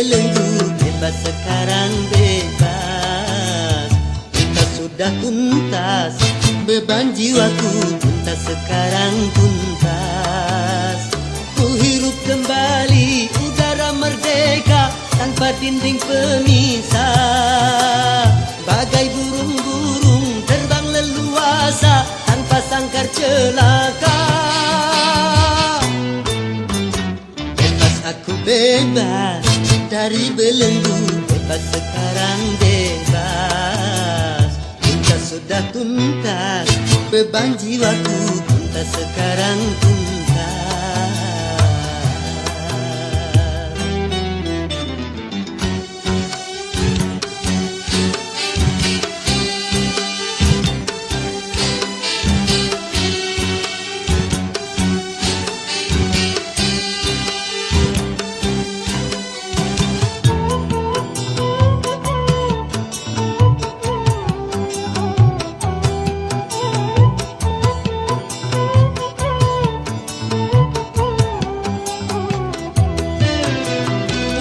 belenggu, bebas sekarang bebas. Cinta sudah tuntas, beban jiwaku tuntas sekarang tuntas. Ku hirup kembali udara merdeka tanpa dinding pemisah. Bagai burung-burung terbang leluasa tanpa sangkar celaka. Bebas aku bebas dari belenggu, bebas sekarang bebas. Cinta sudah tuntas, beban jiwaku tuntas sekarang tuntas.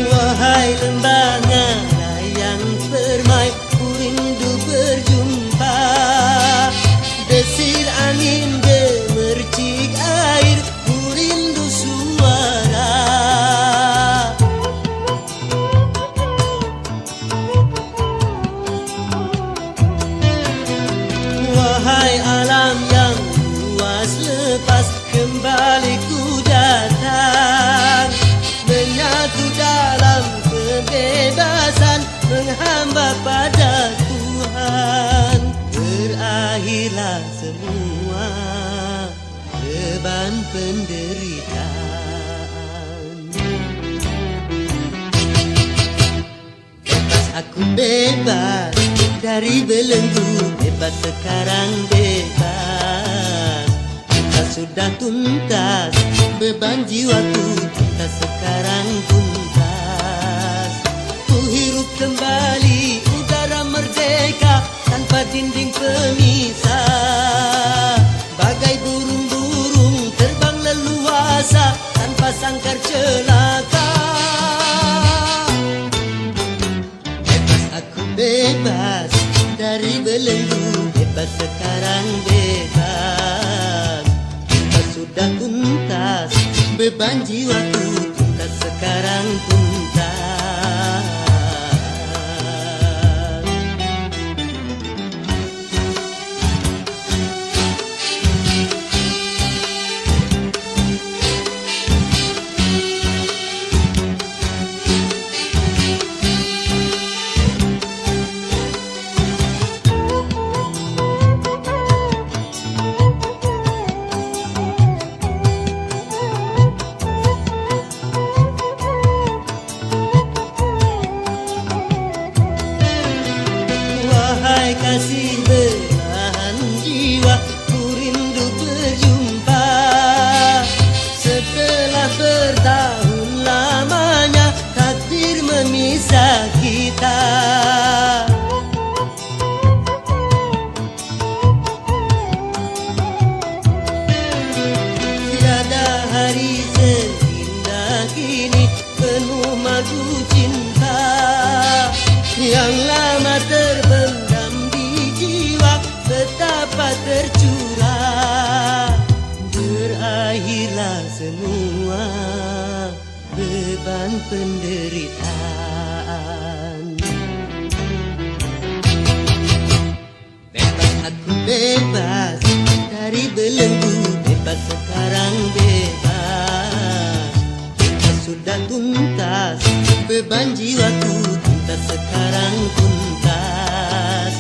Wahai lembangan layang permai, ku rindu berjumpa. Desir angin gemercik air, ku rindu suara. Wahai alam yang luas lepas, kembali ku datang. Menyatu dalam kebebasan, menghamba pada Tuhan. Berakhirlah semua beban penderitaan. Bebas aku bebas dari belenggu, bebas sekarang bebas. Cinta sudah tuntas, beban jiwaku tuntas sekarang tuntas. Ku hirup kembali udara merdeka tanpa dinding pemisah. Bagai burung-burung terbang leluasa tanpa sangkar celaka. Bebas aku bebas dari belenggu, bebas sekarang bebas. Cinta sudah tuntas, beban jiwaku tuntas sekarang tuntas. Wahai kasih belahan jiwa, ku rindu berjumpa. Setelah bertahun lamanya takdir memisah kita. Tiada hari seindah kini penuh madu cinta. Yang lama terbendam di jiwa betapa tercurah. Berakhirlah semua beban penderitaan. Bebas aku bebas dari belenggu, bebas sekarang bebas. Cinta sudah tuntas, beban jiwaku tuntas sekarang tuntas.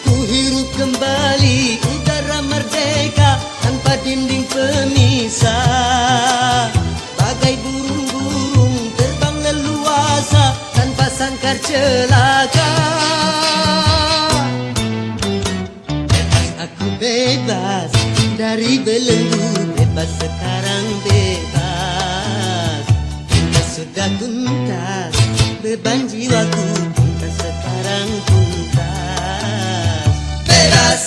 Ku hirup kembali udara merdeka tanpa dinding pemisah. Bagai burung-burung terbang leluasa tanpa sangkar celaka. Bebas aku bebas dari belenggu, bebas sekarang bebas. Cinta sudah tuntas, beban jiwaku tuntas sekarang tuntas. Bebas.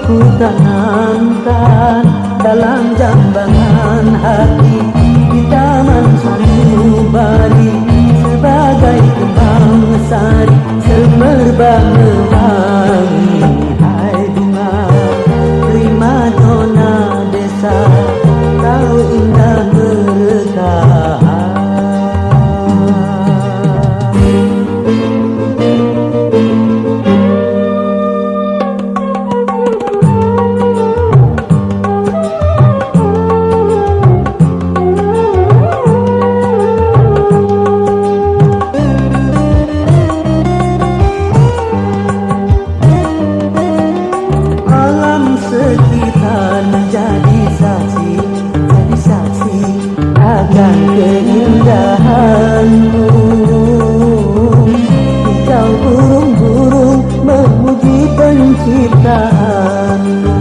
ku tanamkan dalam jambangan hati di taman sanubari sebagai kembang sari semerbak mewangi. Hai bunga primadona desa, kau indah merekah. Sekitar menjadi saksi, jadi saksi akan keindahanmu. Hijau burung-burung memuji penciptaanmu.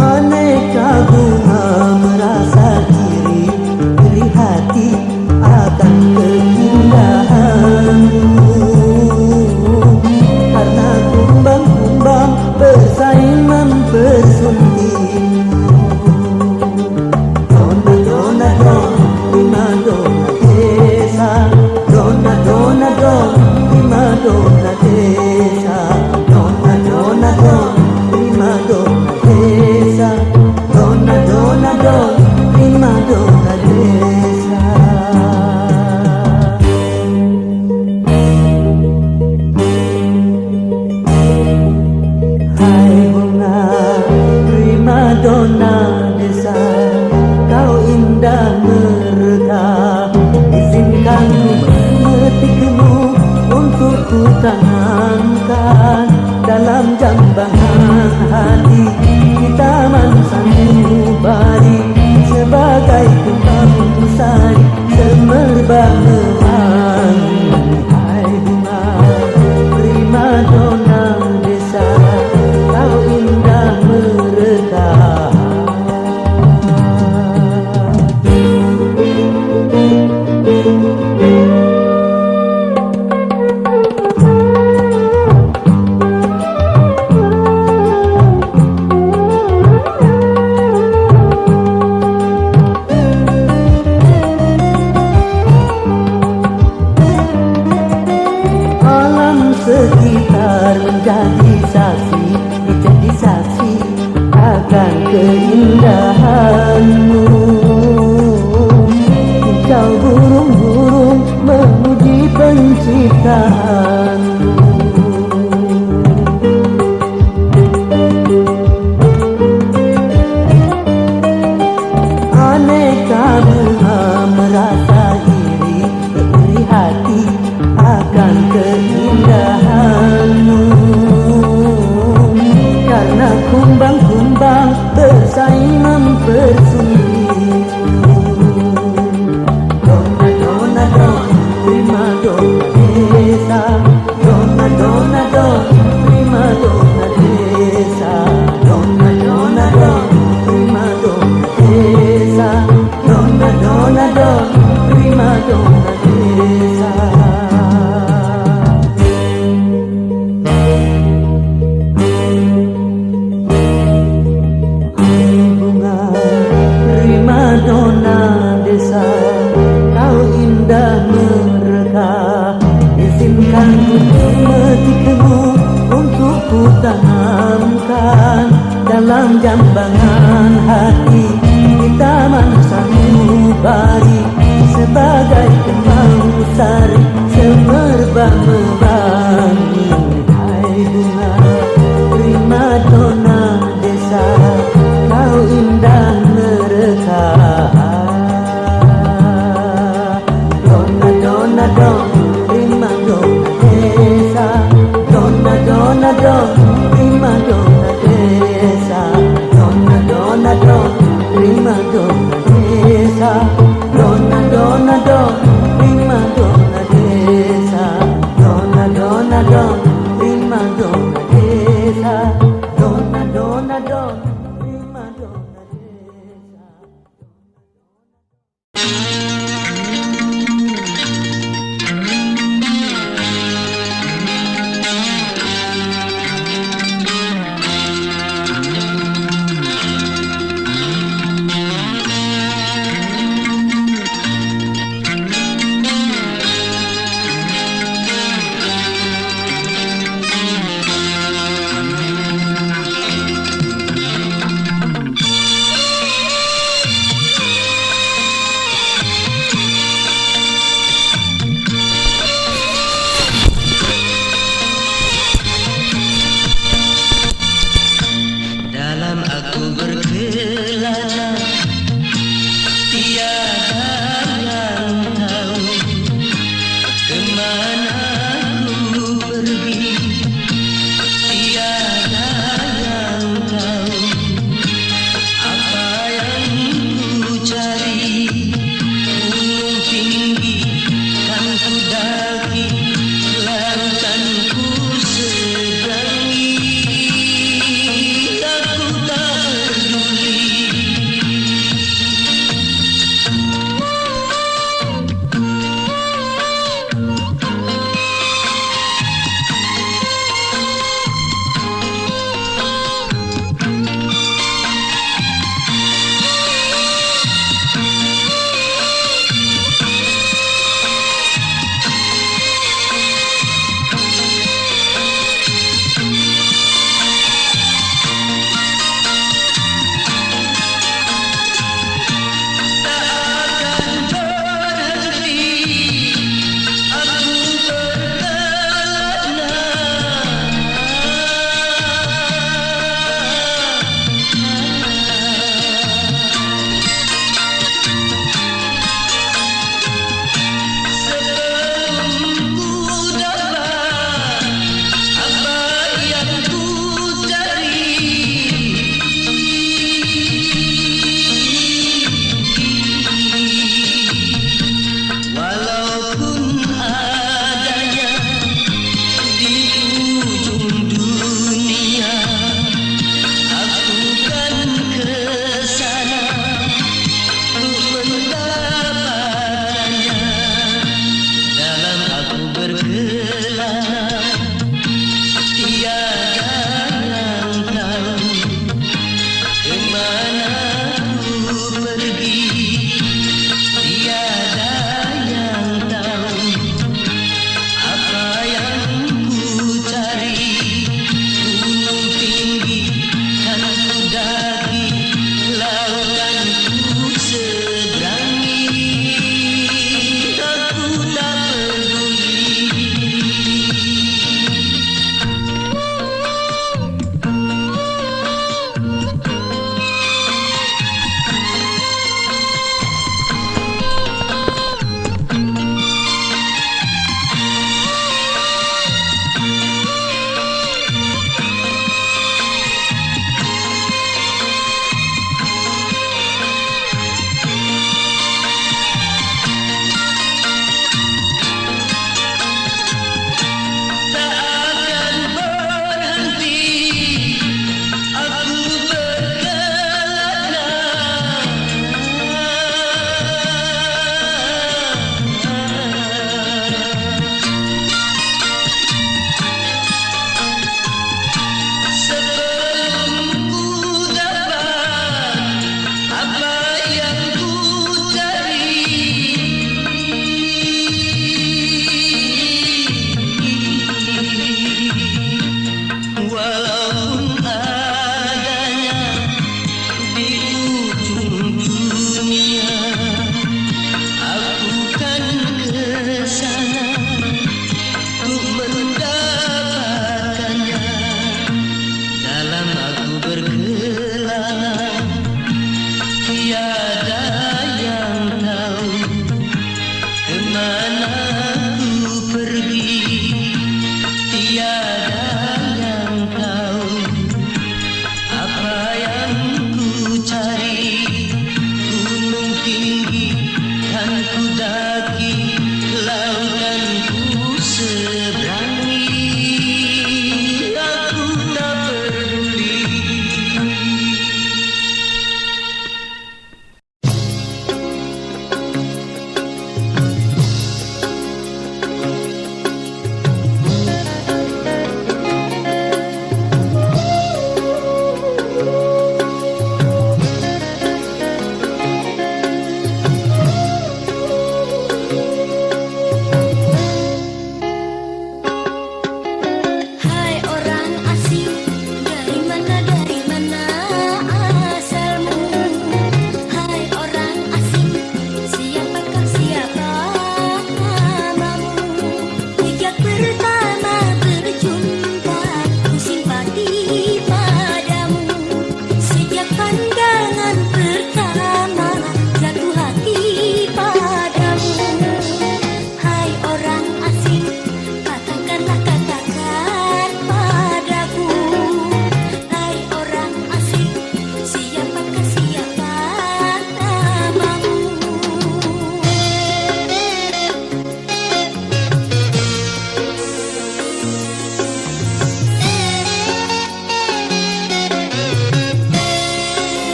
Aneka bunga merasa iri hati akan keindahanmu, karena kumbang-kumbang bersaing mempersuntingmu. Dona dona don, primadona desa, dona dona don, primadona desa, dona dona don, primadona desa, dona dona don, primadona desa. Primadona desa, kau indah merekah. Izinkan ku memetikmu untuk ku tanamkan dalam jambangan hati di taman sanubari sebagai kembang sari semerbak mewangi. Hai bunga primadona desa, kau indah merekah. Alam sekitar menjadi saksi akan keindahanmu. Hijau burung-burung memuji penciptaanmu. Aneka bunga merasa iri hati akan keindahanmu, karena kumbang-kumbang bersaing mempersuntingmu. Dona dona don, primadona desa, dona dona don, primadona desa, dona dona don, primadona desa, dona dona don, primadona desa. Primadona desa, kau indah merekah. Izinkan ku memetikmu untuk ku tanamkan dalam jambangan hati di taman sanubari sebagai kembang sari semerbak mewangi. Hai bunga primadona desa, kau indah merekah. Dona dona don, primadona desa, dona dona don, primadona desa, dona dona don, primadona desa, dona dona don, primadona desa, dona dona don, primadona desa, dona dona don, primadona desa.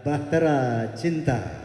Bahtera Cinta.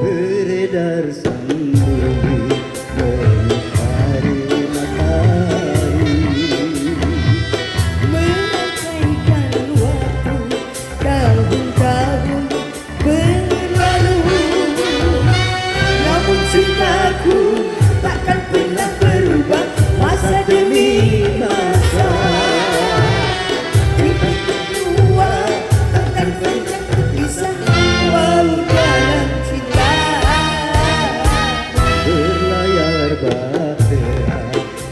Beredar sembunyi menyinari matahari, melangkaikan waktu tahun-tahun berlalu. Namun cintaku takkan pernah berubah masa demi masa. Kita berdua takkan pernah berpisah walau dalam cinta. berlayar bahtera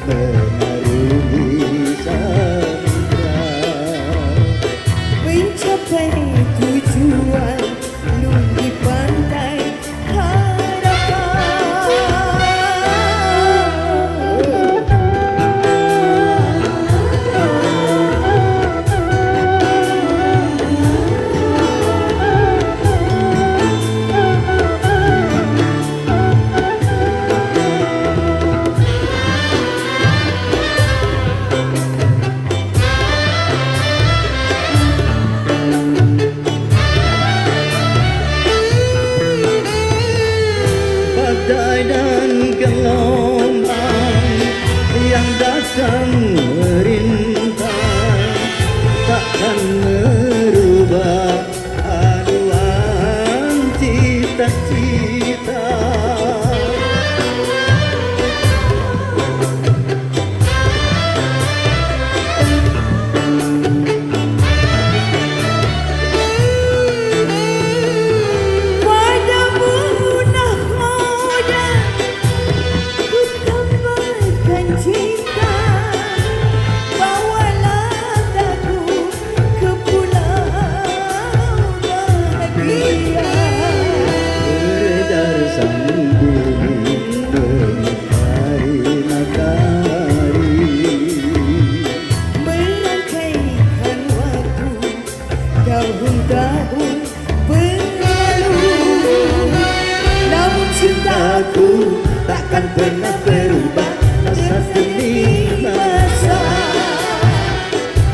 mengarungi samudra, Mencapai tujuan nun di pantai harapan. badai dan gelombang yang datang merintang takkan merubah haluan cita-cita. Padamu nahoda ku tambahkan cinta. Bawalah aku ke pulau bahagia. Beredar sembunyi menyinari matahari, Melangkaikan waktu tahun-tahun berlalu. Namun cintaku takkan pernah berubah masa demi masa.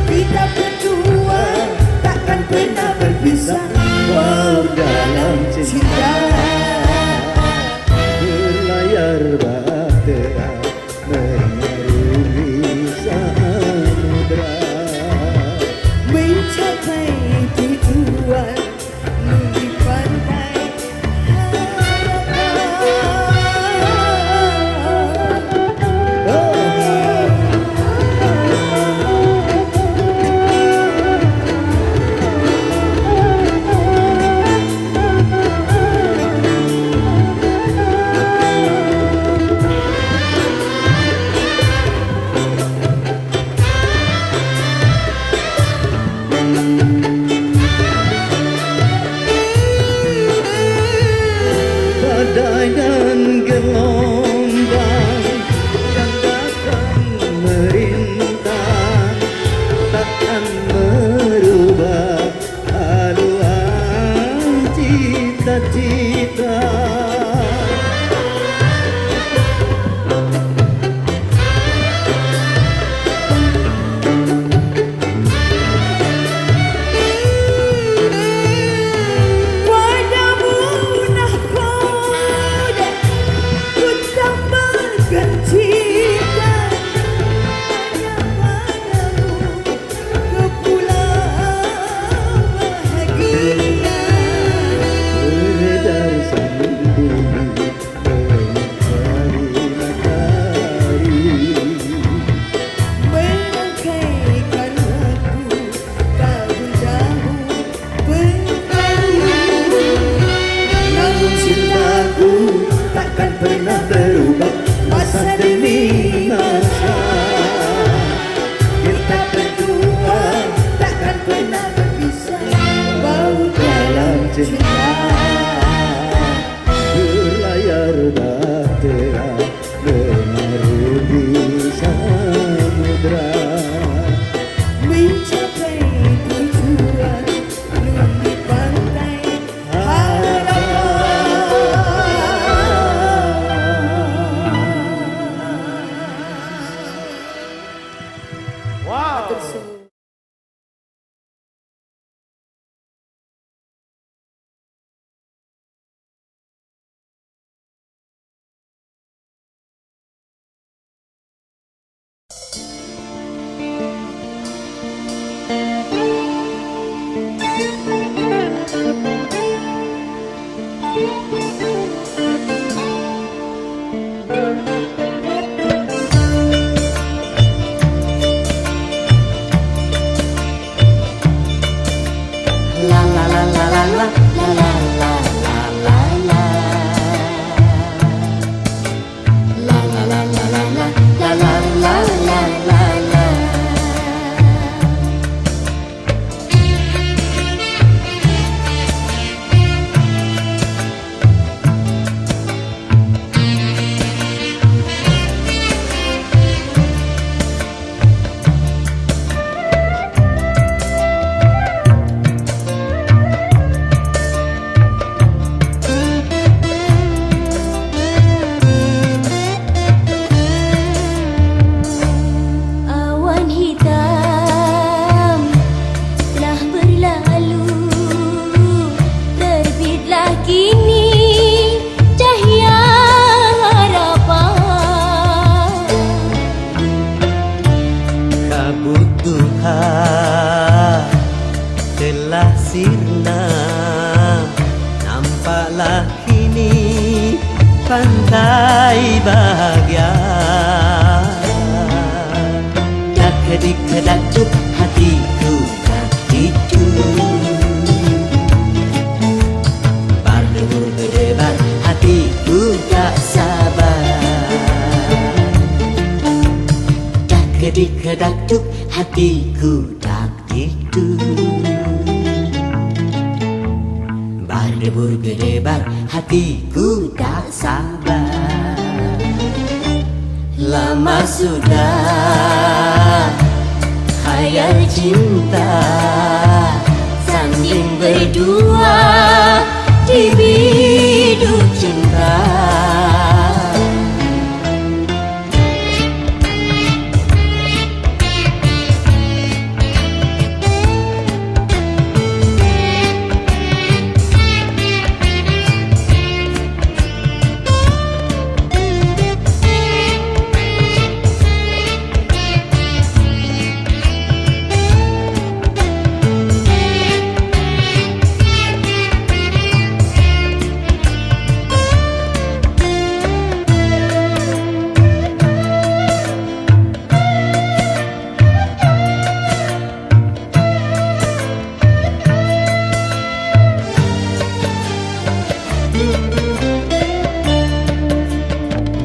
Kita berdua takkan pernah berpisah walau dalam cinta. berlayar bahtera mengarungi samudra, Mencapai tujuan nun di pantai badai dan gelombang yang datang merintang takkan merubah haluan cita-cita. Padamu nahoda ku tambahkan cinta. Padamu ke pulau bahagia. Beredar pernah berubah masa demi masa. Kita berdua takkan pernah berpisah, bau dalam cinta. berlayar bahtera menaruh di samudra. Mencapai tujuan di pantai harapan. Wow. Awan hitam telah berlalu, terbitlah kini cahaya harapan. Kabut duha telah sirna, nampaklah kini pantai bahagia. Kedik-kedakcuk hatiku terticu, berdebur-berdebar hatiku tak sabar. Kedik-kedakcuk hatiku tak tidur, berdebur-berdebar hatiku tak sabar. Lama sudah khayal cinta sambil berdua di biduk cinta.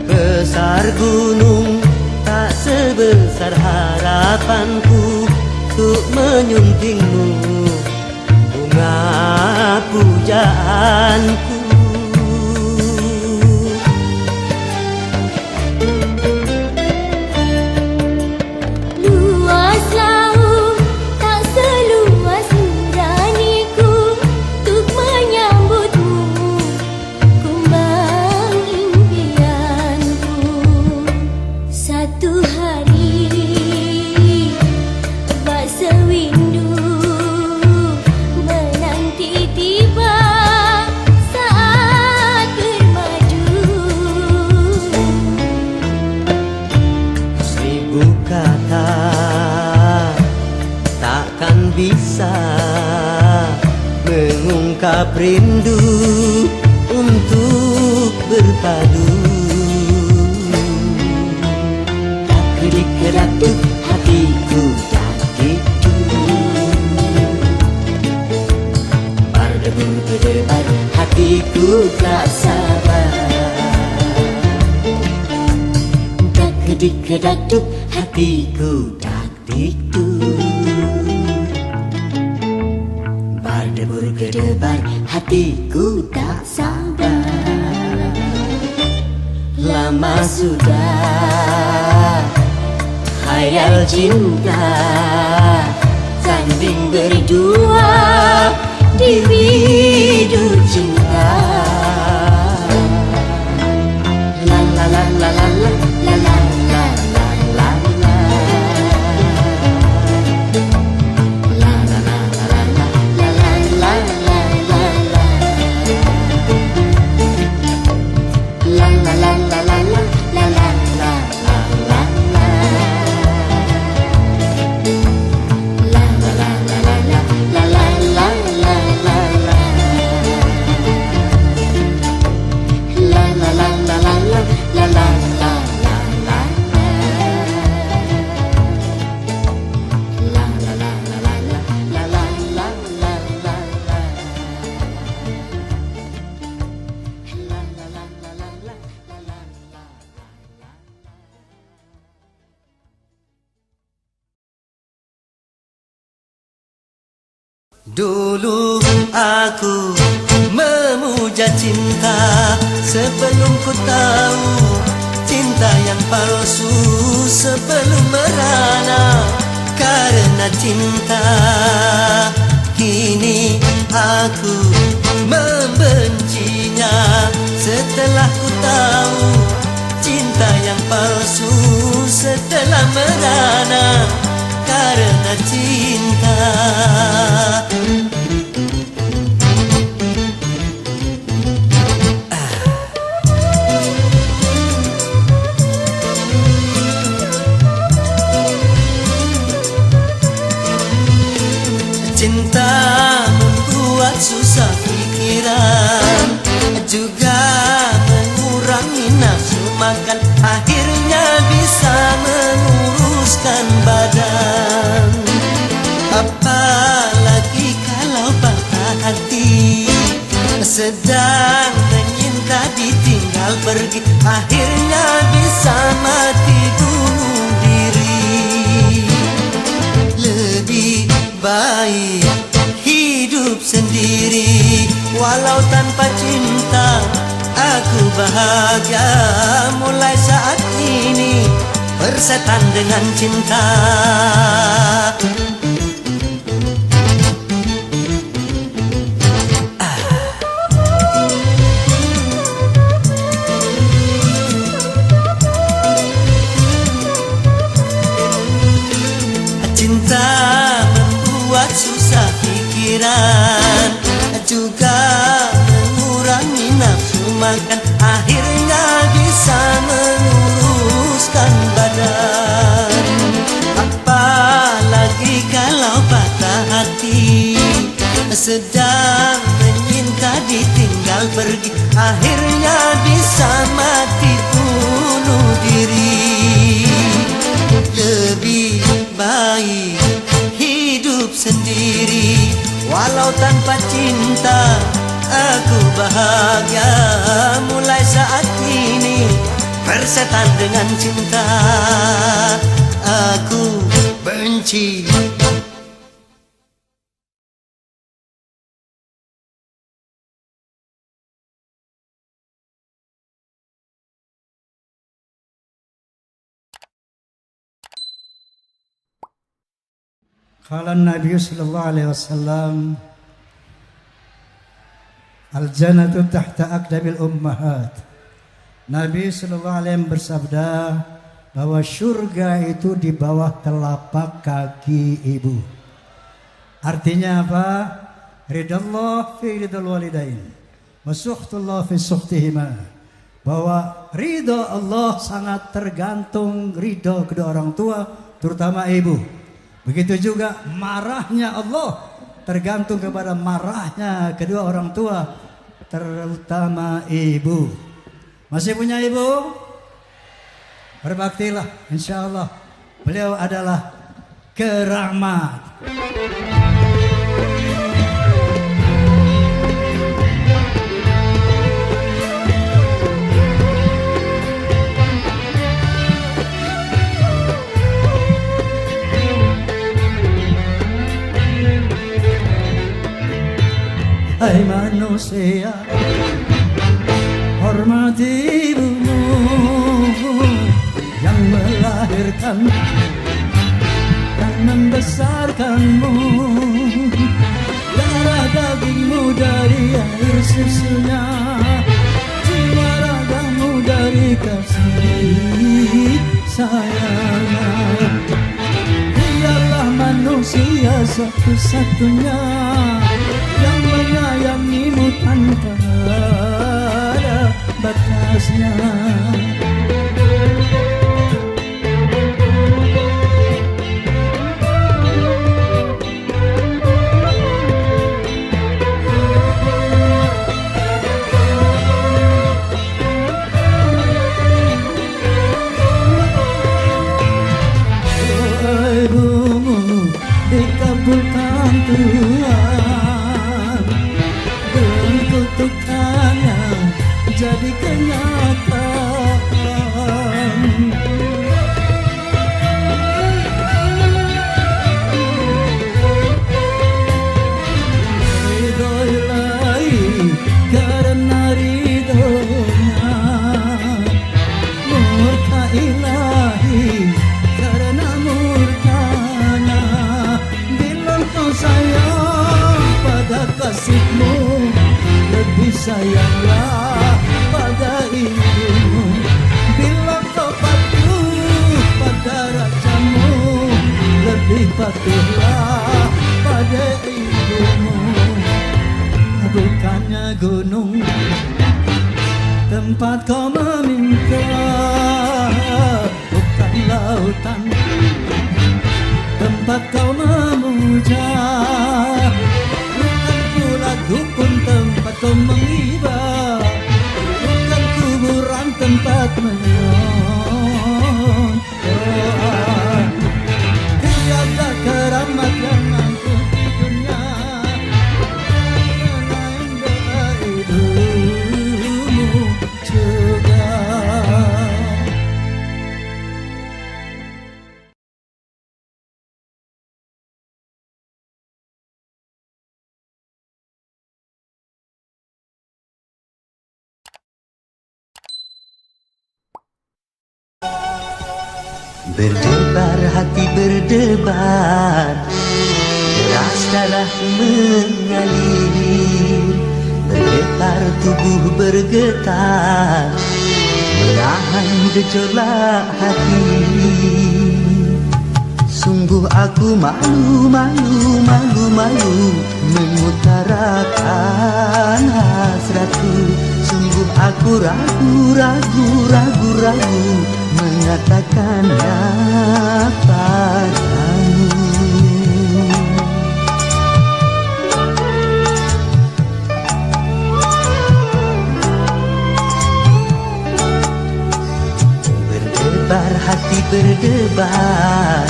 Besar gunung tak sebesar harapanku untuk menyuntingmu, bunga pujaanku. Luas laut tak seluas nuraniku untuk menyambutmu, kumbang impianku. Satu hari bak sewindu menanti tiba saat bermadu. Seribu kata takkan bisa mengungkap rindu untuk berpadu. Kedik-kedakcuk hatiku tak tidur, berdebur-berdebar hatiku tak sabar. dik kedaduk, hatiku dak dikduk. Berdebur kedebar, hatiku tak sabar. Lama sudah khayal cinta, tanding berdua di hidup cinta. La la la la la la la la la la la la. La la la la la la la la la la la. La la la la la la la la la la la. La la la la la la la la la la la. La la la la la la la la la la la. La la la la la la la la la la la. La la la la la la la la la. Dulu aku memuja cinta sebelum ku tahu cinta yang palsu, sebelum merana karena cinta. Kini aku membencinya setelah ku tahu cinta yang palsu, setelah merana karena cinta. Cinta membuat susah pikiran, juga mengurangi nafsu makan, akhirnya bisa menguruskan badan. Apalagi kalau patah hati, sedang menyinta ditinggal pergi, akhirnya bisa mati bunuh diri. Lebih baik hidup sendiri, walau tanpa cinta aku bahagia. Mulai saat ini bersetan dengan cinta. Cinta membuat susah pikiran, juga mengurangi nafsu makan, akhirnya bisa menguruskan badan. Apalagi kalau patah hati, sedang menyinta ditinggal pergi, akhirnya bisa mati bunuh diri. Lebih baik hidup sendiri, walau tanpa cinta aku bahagia. Mulai saat ini bersetan dengan cinta aku benci. Qala Nabi sallallahu alaihi wasallam, al-jannatu tahta aqdabil ummahat. Nabi sallallahu alaihi wasallam bersabda bahwa surga itu di bawah telapak kaki ibu. Artinya apa? Ridallah fi ridal walidain wa sukhtullah fi sukhtihima. Bahwa ridho Allah sangat tergantung ridho kedua orang tua, terutama ibu. Begitu juga marahnya Allah tergantung kepada marahnya kedua orang tua, terutama ibu. Masih punya ibu? Berbaktilah, insya Allah. Beliau adalah kerahmat. Wahai manusia, hormati ibumu yang melahirkan dan membesarkanmu. Darah dagingmu dari air susunya, jiwa ragamu dari kasih sayangnya. Dialah manusia satu-satunya yang menyayangimu tanpa ada batasnya. Dikabulkan Tuhan, dan kutukannya jadi kenyataan. Ridho ilahi karena ridhonya, murka ilahi karena murkanya. Sayang pada kasihmu, lebih sayanglah pada ibumu. Bila kau patuh pada rajamu, lebih patuhlah pada ibumu. Bukannya gunung tempat kau meminta, bukan lautan tempat kau memuja, bukan pula dukun tempat kau menghibah, bukan kuburan tempat menyongsong doa. Tiada keramat yang mampu di dunia selain doa ibumu juga. Berdebar hati berdebar, deras darah mengalir, bergetar tubuh bergetar, menahan gejolak hati. Sungguh aku malu, malu, malu, malu mengutarakan hasratku. Sungguh aku ragu, ragu, ragu, ragu mengatakannya padamu. Berdebar hati berdebar,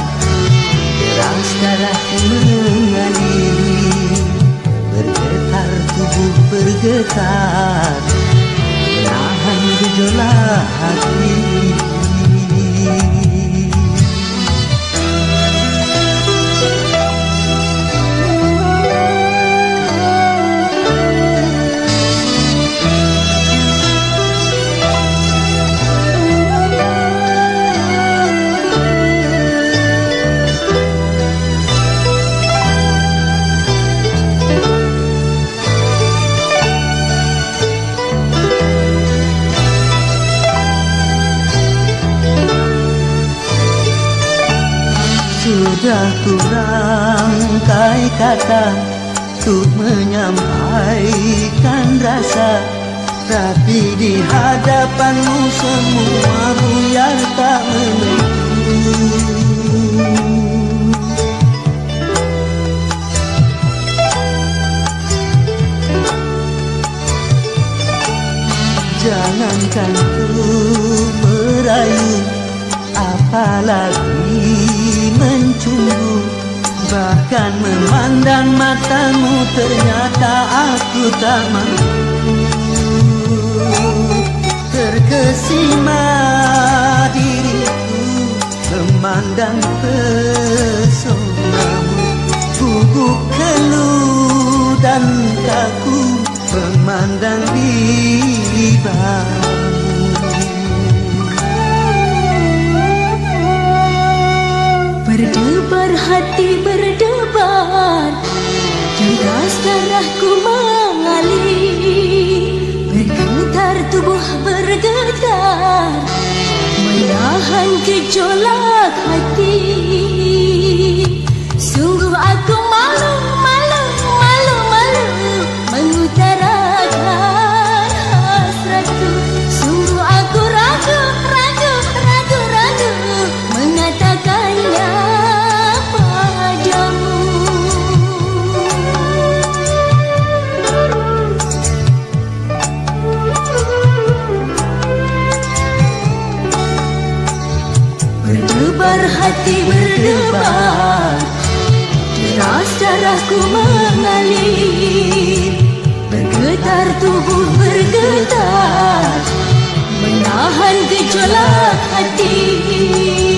deras darah mengalir, bergetar tubuh bergetar, menahan gejolak hati. Sudah kurangkai kata untuk menyampaikan rasa, tapi di hadapanmu semua buyar tak menentu. Jangankan ku merayu, apalagi mencumbu, bahkan memandang matamu ternyata aku tak mampu. Terkesima diriku memandang pesonamu, gugup keluh dan kaku pandang ribamu. Berdebar hati berdebar, deras darahku mengalir, bergetar tubuh bergetar, menahan gejolak hati. Sungguh aku malu, malu, malu, malu mengutarakan hasratku. Sungguh aku ragu, ragu, ragu, ragu mengatakannya padamu. Berdebar hati berdebar, deras darahku mengalir, bergetar tubuh bergetar, menahan gejolak hati.